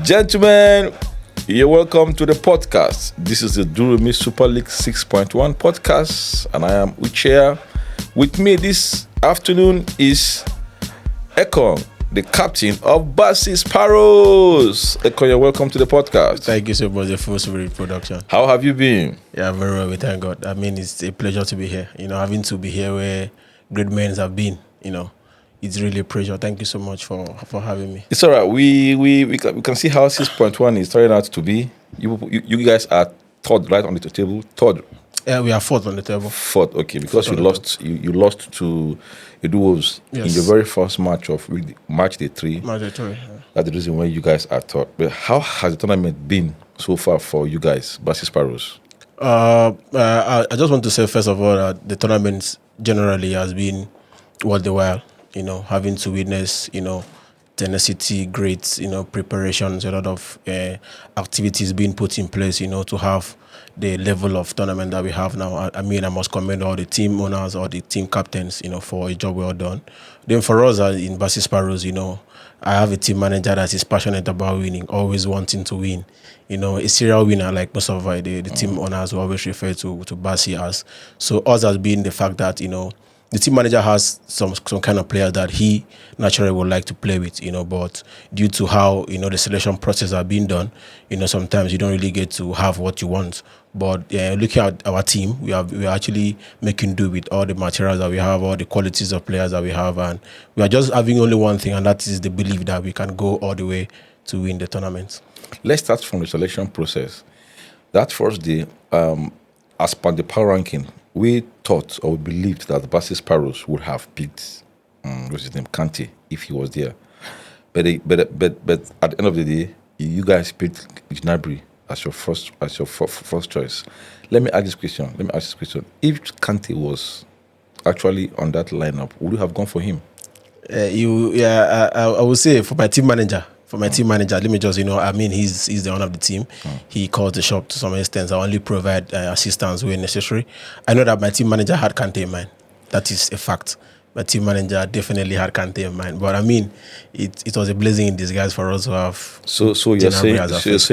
Gentlemen, you're welcome to the podcast. This is the Dururmi Super League 6.1 podcast, and I am Uche. With me this afternoon is Ekong, the captain of Bassey Sparrows. Ekong, you're welcome to the podcast. Thank you so much for the full production. How have you been? Yeah, very well, we thank God. I mean, it's a pleasure to be here. Having to be here where great men have been, it's really a pleasure. Thank you so much for having me. It's all right. We can see how 6.1 is turning out to be. You guys are third right on the table. Third. Yeah, we are fourth on the table. Fourth, okay, because you lost to the Wolves in your very first match of March day 3. March day 3. Yeah. That's the reason why you guys are third. But how has the tournament been so far for you guys, Bassey Sparrows? I just want to say first of all that the tournament generally has been worth the while. Having to witness, tenacity, great, preparations, a lot of activities being put in place, to have the level of tournament that we have now. I mean, I must commend all the team owners or the team captains, for a job well done. Then for us in Bassey Sparrows, I have a team manager that is passionate about winning, always wanting to win. A serial winner, like most of the team owners will always refer to Bassey as. So us has been the fact that, the team manager has some kind of player that he naturally would like to play with, but due to how, the selection process are being done, sometimes you don't really get to have what you want. But looking at our team, we are actually making do with all the materials that we have, all the qualities of players that we have, and we are just having only one thing, and that is the belief that we can go all the way to win the tournament. Let's start from the selection process. That first day, as per the power ranking, we thought or we believed that Bassey Sparrows would have picked what's his name, Kante, if he was there. But at the end of the day, you guys picked Gnabry as your first choice. Let me ask this question. If Kante was actually on that lineup, would you have gone for him? I would say for my team manager. Let me just, he's the owner of the team. He calls the shop to some extent. I only provide assistance where necessary. I know that my team manager had Kante in mind. That is a fact. My team manager definitely had Kante in mind. But it was a blessing in disguise for us to have. So you're saying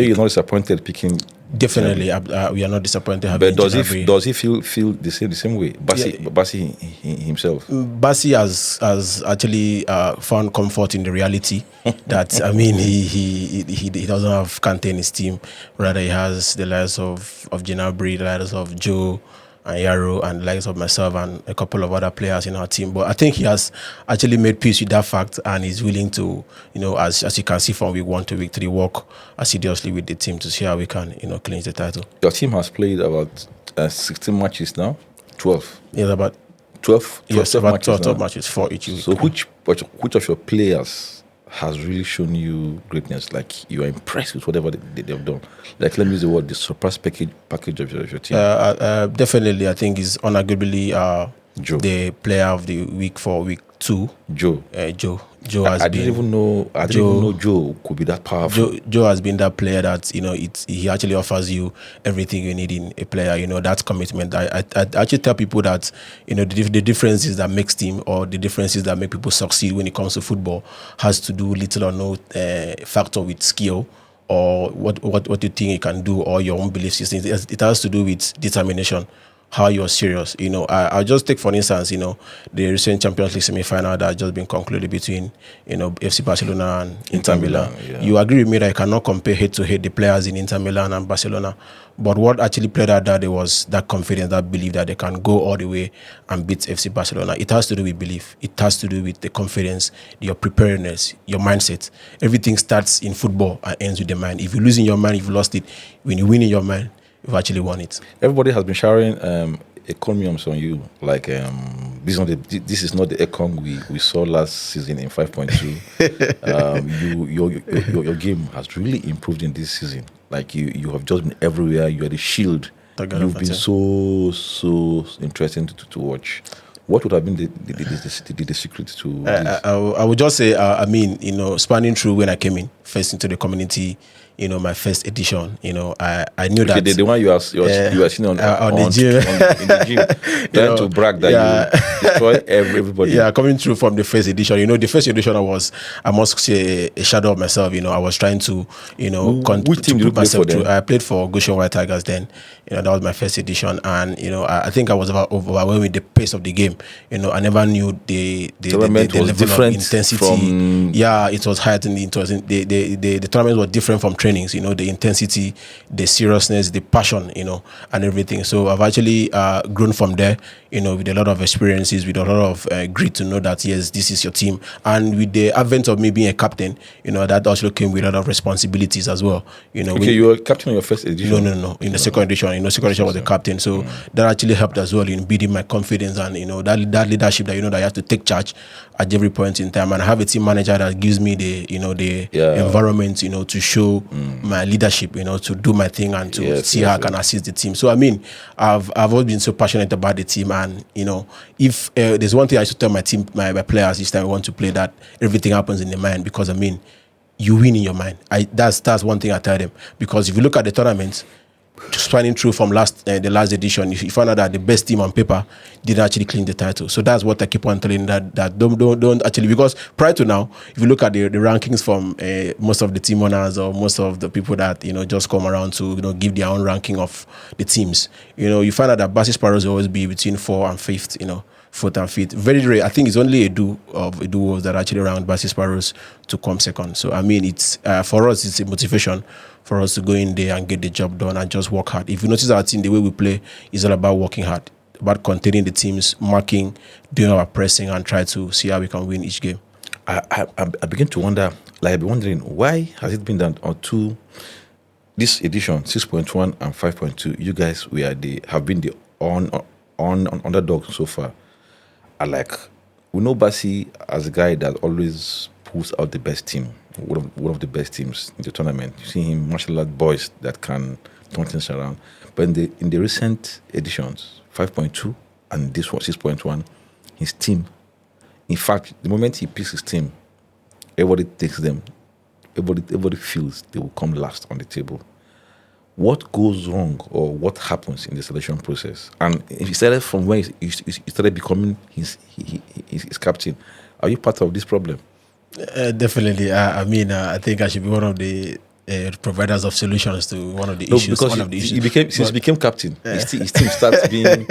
you're not disappointed picking? Definitely, we are not disappointed. But does he feel the same way? Bassey himself. Bassey has actually found comfort in the reality that he doesn't have Kante in his team. Rather, he has the likes of Gnabry, the likes of Joe and Yarrow, and the likes of myself and a couple of other players in our team. But I think he has actually made peace with that fact and is willing to, as you can see from week 1 to week 3, work assiduously with the team to see how we can, clinch the title. Your team has played about 16 matches now? 12? Yes, about 12? Yes, about 12 matches for each week. So which of your players has really shown you greatness? Like, you are impressed with whatever they've done? Like, let me use the word, the surprise package of your team. Definitely, I think is unarguably Joe, the player of the week for week 2. Joe. Joe has I didn't even know Joe could be that powerful. Joe has been that player that he actually offers you everything you need in a player. That commitment. I actually tell people that the differences that makes team or the differences that make people succeed when it comes to football has to do little or no factor with skill or what you think you can do or your own belief system. It has to do with determination. How you're serious, I'll just take for instance, the recent Champions League semi-final that has just been concluded between, FC Barcelona and Inter Milan. Yeah. You agree with me that I cannot compare head-to-head the players in Inter Milan and Barcelona, but what actually played out that day was that confidence, that belief that they can go all the way and beat FC Barcelona. It has to do with belief. It has to do with the confidence, your preparedness, your mindset. Everything starts in football and ends with the mind. If you lose in your mind, you've lost it. When you win in your mind, you've actually won it. Everybody has been showering encomiums on you. Like, this is not the Ekong we saw last season in 5.2. Your game has really improved in this season. Like, you have just been everywhere. You are the shield. You've been so interesting to watch. What would have been the secret to this? I would just say, spanning through when I came in, first into the community, my first edition, I knew that the one you are seeing on the gym, in the gym, trying to brag that you destroy everybody. Yeah, coming through from the first edition. The first edition I must say, a shadow of myself. I was trying to, which team did you play for then? I played for Goshen White Tigers then. That was my first edition, and I think I was overwhelmed with the pace of the game. I never knew the level of intensity. Yeah, it was heightened. It was the tournament was different from trainings. The intensity, the seriousness, the passion. And everything. So I've actually grown from there. With a lot of experiences, with a lot of grit to know that yes, this is your team. And with the advent of me being a captain, that also came with a lot of responsibilities as well. Okay, you were captain in your first edition. No. In the second edition, second edition was the captain. So that actually helped as well in building my confidence and that leadership that that you have to take charge at every point in time. And I have a team manager that gives me the environment to show my leadership, to do my thing and to see how I can assist the team. So I've always been so passionate about the team. And if there's one thing I used to tell my team, my players each time we want to play, that everything happens in the mind, because you win in your mind. That's one thing I tell them, because if you look at the tournament, just running through from the last edition, you find out that the best team on paper didn't actually clean the title. So that's what I keep on telling that don't actually, because prior to now, if you look at the rankings from most of the team owners or most of the people that just come around to give their own ranking of the teams, you find out that Bassey Sparrows will always be between 4th and 5th, 4th and 5th. Very rare. I think it's only a duo that actually round Bassey Sparrows to come second. So it's for us, it's a motivation for us to go in there and get the job done and just work hard. If you notice our team, the way we play is all about working hard, about containing the teams, marking, doing our pressing, and try to see how we can win each game. I begin to wonder, I've been wondering, why has it been that on this edition, 6.1 and 5.2, you guys have been the underdog so far. We know Bassey as a guy that always pulls out the best team, one of the best teams in the tournament. You see him, martial art boys that can turn things around. But in the recent editions, 5.2 and this one, 6.1, his team, in fact, the moment he picks his team, everybody takes them. Everybody feels they will come last on the table. What goes wrong, or what happens in the selection process? And if he started from when he started becoming his captain, are you part of this problem? Definitely. I think I should be one of the providers of solutions to one of the issues. Because one of the issues. Since he became captain, his team starts being.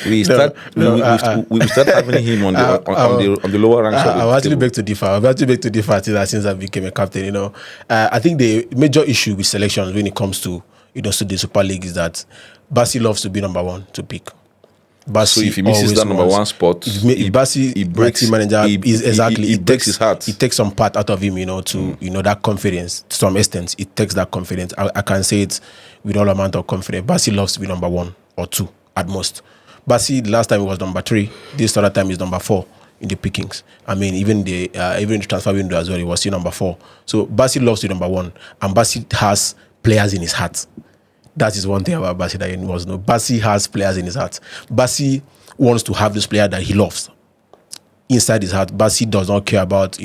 We start having him on the lower ranks. I actually beg to differ. I've actually beg to differ since I became a captain. I think the major issue with selections when it comes to to the Super League is that Bassey loves to be number one to pick. Bassey, so if he misses that number one spot, Bassey breaks team manager. He breaks his heart. It takes some part out of him, to that confidence. To some extent, it takes that confidence. I can say it with all amount of confidence. Bassey loves to be number 1 or 2 at most. Bassey, the last time he was number 3. This other time is number 4 in the pickings. Even the transfer window as well, he was still number 4. So Bassey loves to be number 1, and Bassey has players in his heart. That is one thing about Bassey that you must know. Bassey has players in his heart. Bassey wants to have this player that he loves inside his heart. Bassey does not care about,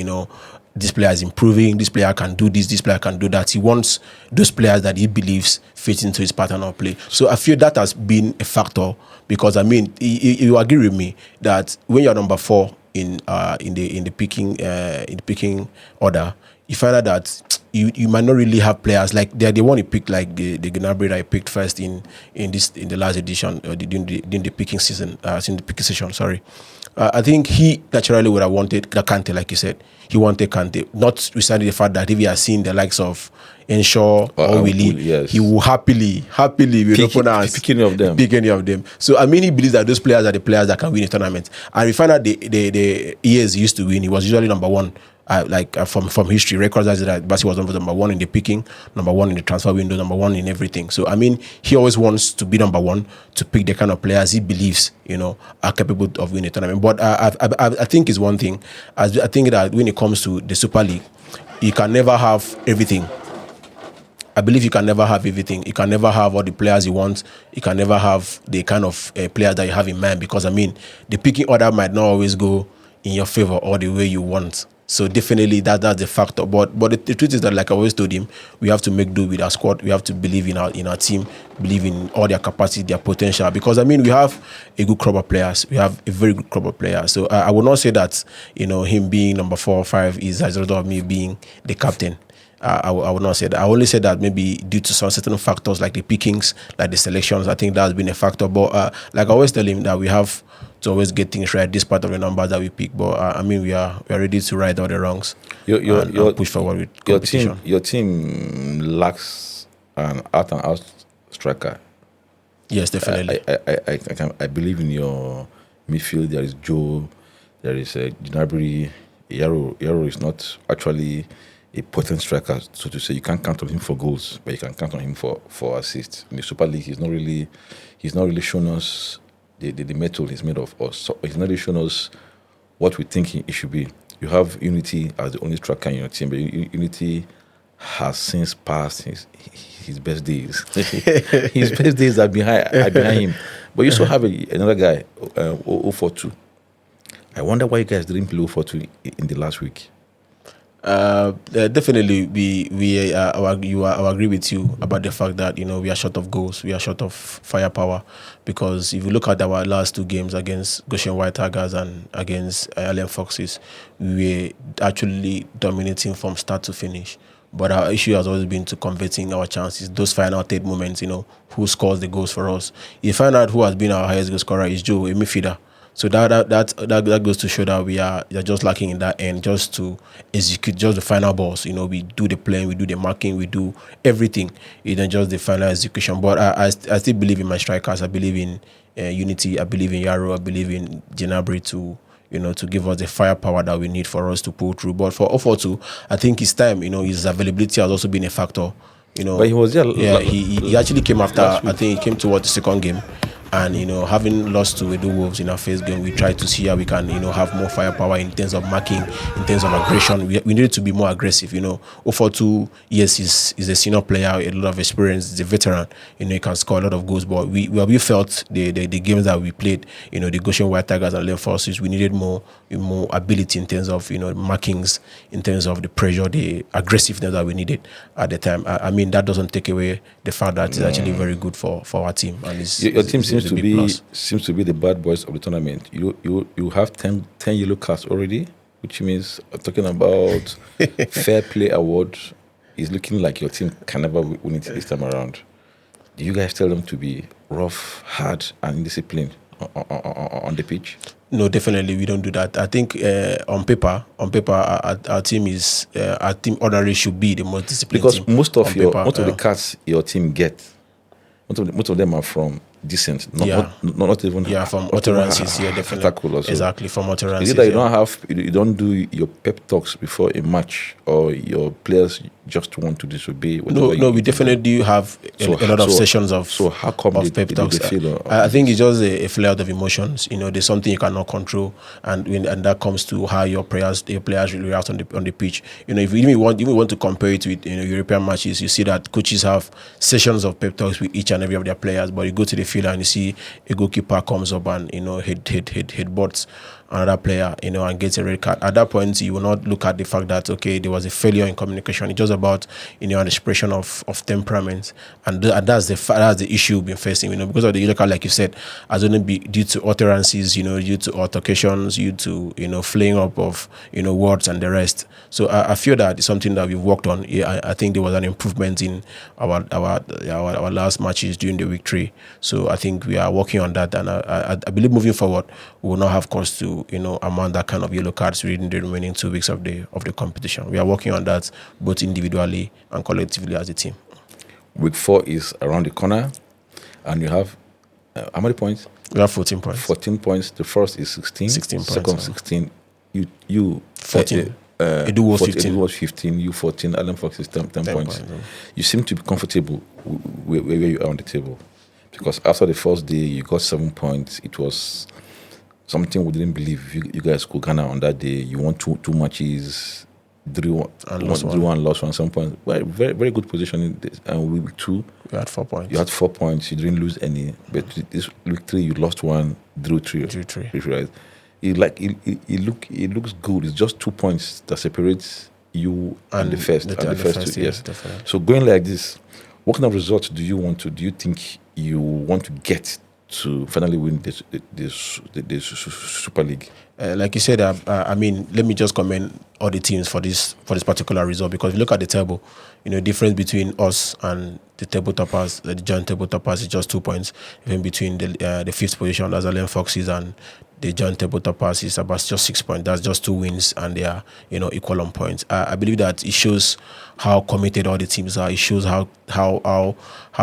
this player is improving, this player can do this player can do that. He wants those players that he believes fit into his pattern of play. So I feel that has been a factor, because you agree with me that when you're number 4 in the picking order, you find out that you might not really have players like they're the one you picked, like the Gnabry that I picked first in the last edition, or during the picking season, in the picking session. Sorry, I think he naturally would have wanted Kante, like you said. He wanted Kante, notwithstanding the fact that if he has seen the likes of Enshaw or Willie, yes, he will happily with open hands pick any of them. So he believes that those players are the players that can win a tournament. And we find out the years he used to win, he was usually number 1. From history, records that Bassey was number 1 in the picking, number 1 in the transfer window, number 1 in everything. So he always wants to be number 1 to pick the kind of players he believes are capable of winning a tournament. But I think it's one thing. I think that when it comes to the Super League, you can never have everything. I believe you can never have everything. You can never have all the players you want. You can never have the kind of players that you have in mind, because the picking order might not always go in your favor or the way you want. So definitely that's the factor. But the truth is that, like I always told him, we have to make do with our squad. We have to believe in our team, believe in all their capacity, their potential. Because I mean, we have a good crop of players. We have a very good crop of players. So I would not say that him being number 4 or 5 is as a result of me being the captain. I would not say that. I only say that maybe due to some certain factors like the pickings, like the selections. I think that has been a factor. But like I always tell him that we have to always get things right. This part of the numbers that we pick, but I mean we are ready to right all the wrongs and push forward with competition. Your team lacks an out and out striker. Yes, definitely. I believe in your midfield. There is Joe, there is Gnabry. Yaro is not actually a potent striker, so to say. You can't count on him for goals, but you can count on him for assists. In the Super League, he's not really shown us the metal he's made of. Or so, he's not really shown us what we think he should be. You have Unity as the only striker in your team, but Unity has since passed his best days. His best days are behind him. But you also have another guy, 042. I wonder why you guys didn't play 042 in the last week. Definitely, I agree with you about the fact that we are short of goals, we are short of firepower. Because if you look at our last 2 games against Goshen White Tigers and against Allen Foxes, we were actually dominating from start to finish. But our issue has always been to converting our chances. Those final 8 moments, who scores the goals for us. You find out who has been our highest goal scorer is Joe, a midfielder. So that goes to show that we are just lacking in that end, just to execute just the final balls. We do the playing, we do the marking, we do everything. It's then just the final execution. But I still believe in my strikers. I believe in Unity. I believe in Yaro. I believe in Gnabry to give us the firepower that we need for us to pull through. But for 042, I think his time, his availability has also been a factor. But he was there. Yeah, he actually came after. I think he came towards the second game. And having lost to Edo Wolves in our first game, we tried to see how we can have more firepower in terms of marking, in terms of aggression. We needed to be more aggressive. 042, yes, is a senior player, a lot of experience, he's a veteran. He can score a lot of goals. But we felt the games that we played, the Goshen White Tigers and Left Forces, we needed more ability in terms of markings, in terms of the pressure, the aggressiveness that we needed at the time. I mean, that doesn't take away the fact that it's actually very good for our team. And your team seems to be the bad boys of the tournament. You have 10 yellow cards already, which means talking about fair play award is looking like your team can never win it this time around. Do you guys tell them to be rough, hard, and indisciplined on the pitch? No, definitely we don't do that. I think on paper, our team ordinarily should be the most disciplined because team. Most of the cards your team get, most of them are from decent, not even from utterances. Yeah, definitely. Exactly, from utterances. Is it that you don't do your pep talks before a match, or your players just want to disobey? No, we definitely do have a lot of sessions of how come pep talks. I think it's just a flare of emotions. There's something you cannot control, and that comes to how your players really react on the pitch. If you even want to compare it with European matches, you see that coaches have sessions of pep talks with each and every of their players, but you go to the field and you see a goalkeeper comes up and headbutts another player, and gets a red card. At that point, you will not look at the fact that there was a failure in communication. It's just about an expression of temperament, and that's the issue we've been facing. Because of the yellow card, like you said, has only been due to utterances, due to altercations, due to flaying up of words and the rest. So I feel that it's something that we've worked on. I think there was an improvement in our last matches during the week 3. So I think we are working on that, and I believe moving forward we will not have cause to amount that kind of yellow cards within the remaining 2 weeks of the competition. We are working on that both individually and collectively as a team. Week 4 is around the corner, and you have how many points? We have 14 points. 14 points. The first is 16. 16 points. Second 16. You 14. Edu was 15. Edu was 15. You 14. Allen Fox is 10 points. You seem to be comfortable where you are on the table, because after the first day you got 7 points. It was something we didn't believe you guys could garner on that day. You won two matches, drew one, lost one. Some points. Very, very good position in this. And week 2, you had 4 points. You had 4 points. You didn't lose any. But this week 3, you lost one, drew 3. Drew 3. Right? it looks good. It's just 2 points that separates you and the first. And the first two, yes. Definitely. So going like this, what kind of results do you think you want to get to finally win the Super League? Like you said, I mean, let me just commend all the teams for this particular result, because if you look at the table, difference between us and the table toppers, the joint table toppers, is just 2 points. Even between the fifth position, that's Allen Foxes, and the joint table toppers is about just 6 points. That's just 2 wins, and they are equal on points. I believe that it shows how committed all the teams are. It shows how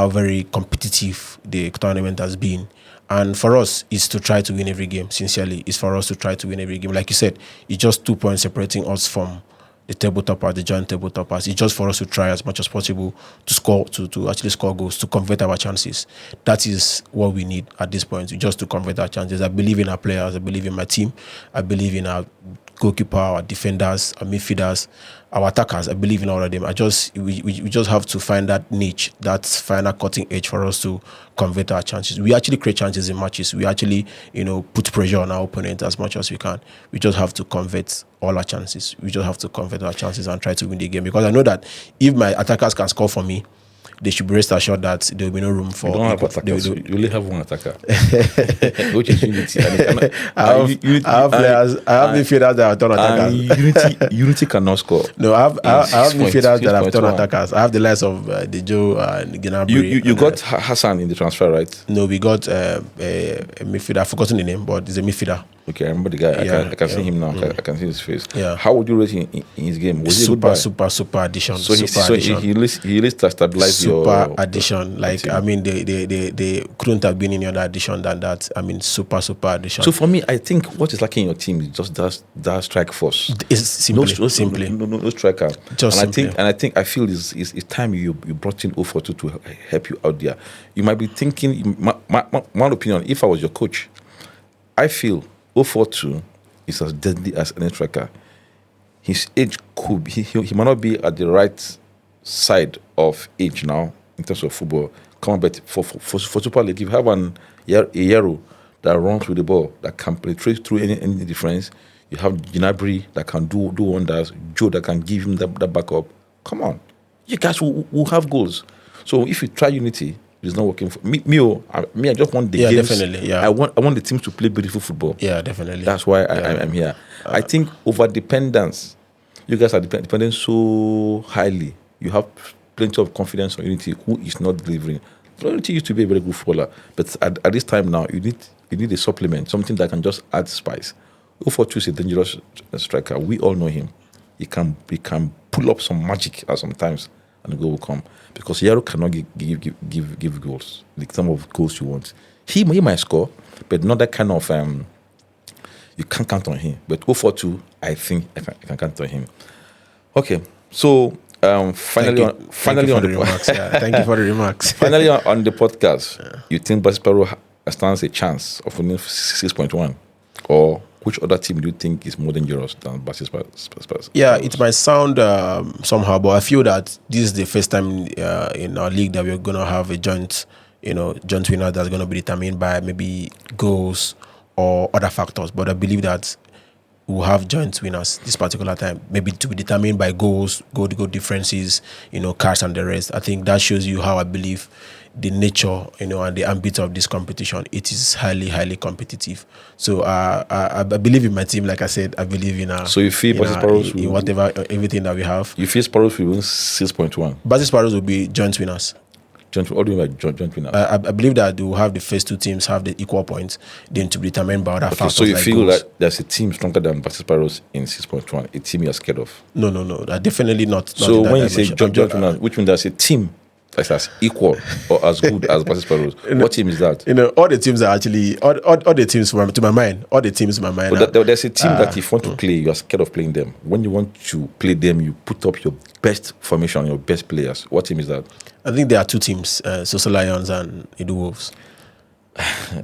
very competitive the tournament has been. And for us, is to try to win every game. Sincerely, it's for us to try to win every game. Like you said, it's just 2 points separating us from the table toppers, the joint table toppers. It's just for us to try as much as possible to score, to actually score goals, to convert our chances. That is what we need at this point, just to convert our chances. I believe in our players. I believe in my team. I believe in our goalkeeper, our defenders, our midfielders, our attackers. I believe in all of them. We just have to find that niche, that final cutting edge for us to convert our chances. We actually create chances in matches. We actually, put pressure on our opponent as much as we can. We just have to convert all our chances. We just have to convert our chances and try to win the game, because I know that if my attackers can score for me, they should be rest assured that there will be no room for. You don't have attackers. You only have one attacker, which is Unity. I have players. I have midfielders that have turned attackers. Unity cannot score. No, I have midfielders that have turned attackers. I have the likes of Dejo and Gnabry. You got Hassan in the transfer, right? No, we got a midfielder. I've forgotten the name, but it's a midfielder. Okay, I remember the guy. I can see him now. I can see his face. Yeah. How would you rate him in his game? Was he a good buy? Super addition. So he least stabilized super addition. Like, I mean, they couldn't have been any other addition than that. I mean, super addition. So for me, I think what is lacking in your team is just that strike force. It's simply no striker. Just I feel it's time you brought in 042 to help you out there. You might be thinking, my opinion, if I was your coach, I feel 042 is as deadly as any striker. His age could be, he might not be at the right side of age now in terms of football. Come on, but for Super League, if you have a Yaro that runs with the ball, that can penetrate through any difference, you have Gnabry that can do wonders, Joe that can give him that backup. Come on, you guys will have goals. So if you try Unity, it's not working for me. I just want the games. Definitely. Yeah, I want the teams to play beautiful football. Yeah, definitely. That's why I'm here. I think over dependence, you guys are dependent so highly. You have plenty of confidence on Unity, who is not delivering. Unity used to be a very good footballer, but at this time now, you need a supplement, something that can just add spice. 042 is a dangerous striker. We all know him. He can pull up some magic at sometimes, and the goal will come. Because Yaro cannot give goals, the some of goals you want. He might score, but not that kind of you can't count on him. But 042, I think I can count on him. Okay, so finally on the remarks. Thank you for the remarks. Finally on the podcast, you think Bassey Sparrow stands a chance of winning 6.1, or which other team do you think is more dangerous than Bassey Sparrow? Yeah, it might sound somehow, but I feel that this is the first time in our league that we're going to have a joint winner that's going to be determined by maybe goals or other factors. But I believe that we'll have joint winners this particular time, maybe to be determined by goals, goal differences, cards and the rest. I think that shows you how I believe the nature, and the ambit of this competition. It is highly competitive. So I believe in my team. Like I said, I believe in so you feel Bassey Sparrows in whatever everything that we have. You feel Sparrows will win 6.1. Bassey Sparrows will be joint winners. What do you mean by joint winners? I believe that we will have the first two teams have the equal points, then to be determined by other factors. So you like feel goals. that there's a team stronger than Bassey Sparrows in 6.1, a team you're scared of? No, definitely not. So when you say joint winners, which means there's a team that's as equal or as good as Bassey Sparrows, what team is that? All the teams are actually all the teams to my mind. All the teams in my mind. But there's a team that if you want to play, you are scared of playing them. When you want to play them, you put up your best formation, your best players. What team is that? I think there are two teams, Soso Lions and Edo Wolves.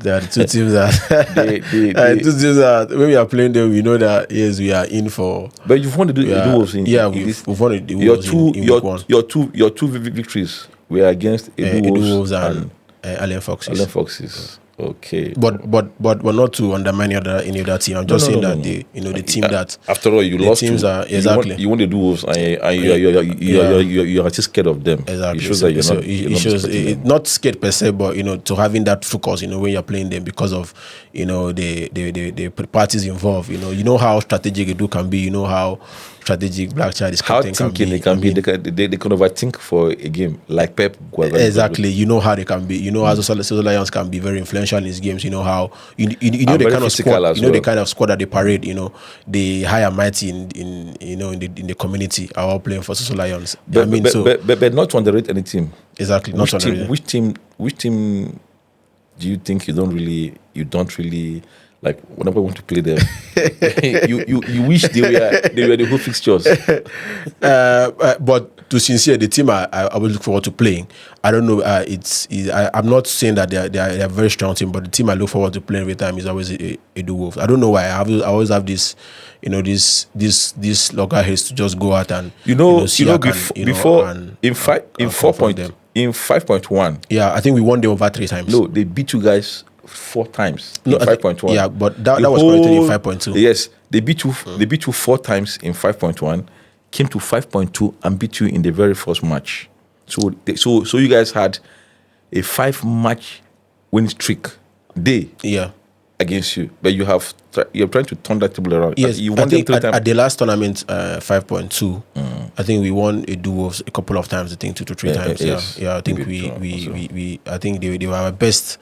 There are two teams that when we are playing them, we know that yes, we are in for. But you've won the Edo Wolves in we've won the Wolves your two victories were against Edo Wolves and Allen Foxes. Allen Foxes. Okay. But not to undermine any other team. I'm just saying that the team that after all you the lost teams to, are exactly you want to do Wolves and you're just scared of them. exactly. It shows So, that you're so not. it You're not shows respecting them. not scared per se, but to having that focus, when you're playing them because of the parties involved. You know how strategic a do can be. You know how strategic Black Child is How captain can thinking be. they can I be. mean, They can overthink for a game like Pep Guardiola. exactly. You know how they can be. You know how Social Lions can be very influential in these games. You know how you know And the very kind of physical squad. as You know the well. kind of squad that they parade. The high and mighty in the community are all playing for Social Lions. But not to underrate any team. Exactly. Which team do you think you don't really like whenever you want to play them? you wish they were the whole fixtures. But to sincere, the team I will look forward to playing. I don't know. I'm not saying that they are a very strong team, but the team I look forward to playing every time is always a Wolves. I don't know why. I always have this, this loggerheads to just go out and before in 5.1. Yeah, I think we won them over 3 times. No, they beat you guys 4 times in 5.1. Yeah, but that was corrected in 5.2. Yes, they beat you. They beat you 4 times in 5.1. Came to 5.2 and beat you in the very first match. So you guys had a 5-match win streak against you, but you're trying to turn that table around. Yes, you I won think them 3 times. at the last tournament, 5.2. I think we won a Wolves a couple of times. I think 2 to 3 times. Yes. Yeah. I think we I think they were our best.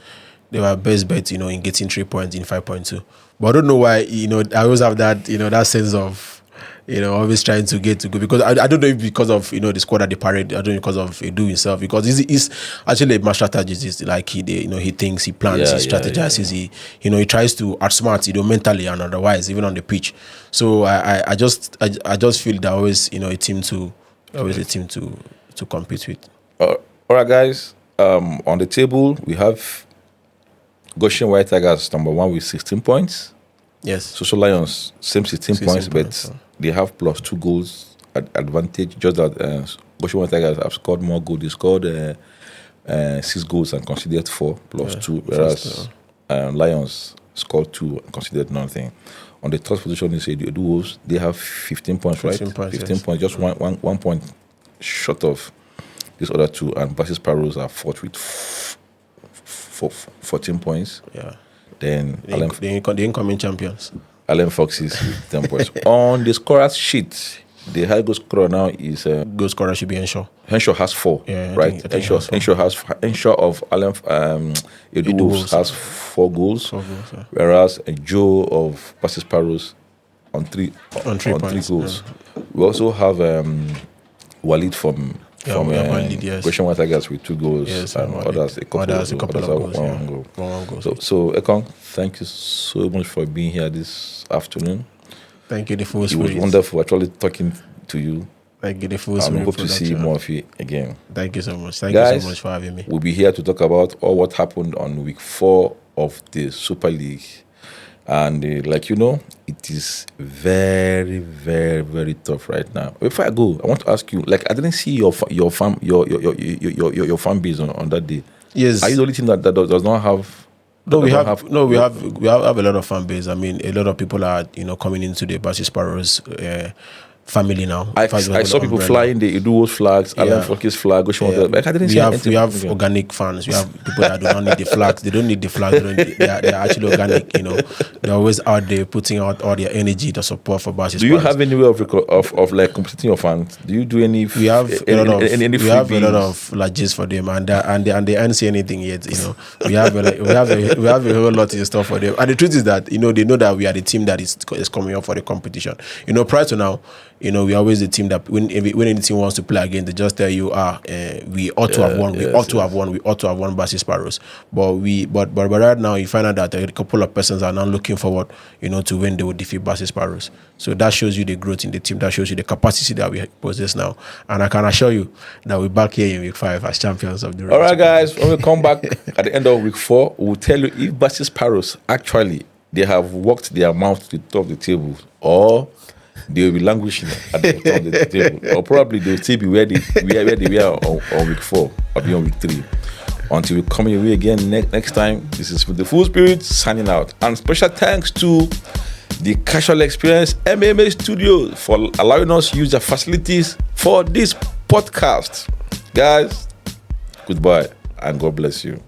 They were our best bet, in getting 3 points in 5.2. But I don't know why. I always have that, that sense of. Always trying to get to go because I don't know if because of the squad that they parade. I don't know because of Edu himself because he's actually a master strategist. It's like he thinks, he plans, he strategizes. He tries to outsmart mentally and otherwise even on the pitch. So I just feel that always a team to compete with. All right, guys. On the table we have Goshen White Tigers number 1 with 16 points. Yes. Social Lions same 16 points, but they have plus 2 goals advantage. Just that Goshen White Tigers have scored more goals. They scored 6 goals and conceded 4 plus 2, whereas Lions scored 2 and conceded nothing. On the third position is the Wolves. They have 15 points, right? 15 points, just one point short of these other 2. And Bassey Sparrows are fourth with 14 points. Yeah. Then the incoming champions. Allen Foxes with 10 points. On the scorers sheet, the high goal scorer now is goal scorer should be Henshaw. Henshaw has 4, right? I think Henshaw of Allen Edu Wolves has 4 goals. 4 goals, yeah. Whereas Joe of Bassey Sparrows on 3 goals. Yeah. We also have Walid from Goshen White Tigers with 2 goals. Yes, and others a couple of goals. One goal. So Ekong, thank you so much for being here this afternoon. Thank you, the full It was wonderful actually talking to you. Thank you, the full I hope to see more of you again. Thank you so much. Thank you so much for having me. We'll be here to talk about all what happened on week 4 of the Super League. And it is very, very, very tough right now. Before I go, I want to ask you, I didn't see your fan base on that day. Yes. Are you the only team that does not have? We have a lot of fan base. I mean, a lot of people are coming into the Bassey Sparrows family now. I saw people flying the Eduo's flags, Alan Foki's flag. We have organic fans. We have people that do not need the flags. They don't need the flags. They are actually organic. They're always out there putting out all their energy, the support for Bassey Sparrows. Do you have any way of like competing your fans? Do you do any? We have a lot of lages for them, and they aren't see anything yet. We have a whole lot in store for them. And the truth is that they know that we are the team that is coming up for the competition. Prior to now. We are always the team that when any team wants to play again, they just tell you, we ought to have won. We ought to have won. We ought to have won Bassey Sparrows. But right now, you find out that a couple of persons are now looking forward, to when they will defeat Bassey Sparrows. So that shows you the growth in the team. That shows you the capacity that we possess now. And I can assure you that we're back here in week 5 as champions of the Dururmi. All right, guys. When we come back at the end of week 4, we'll tell you if Bassey Sparrows actually they have walked their mouth to the top of the table, or they will be languishing at the top of the table, or probably they will still be where they were on week 4 or be on week 3. Until we come your way again next time, this is with the Full Spirit signing out. And special thanks to the Casual Experience MMA Studio for allowing us to use their facilities for this podcast. Guys, goodbye and God bless you.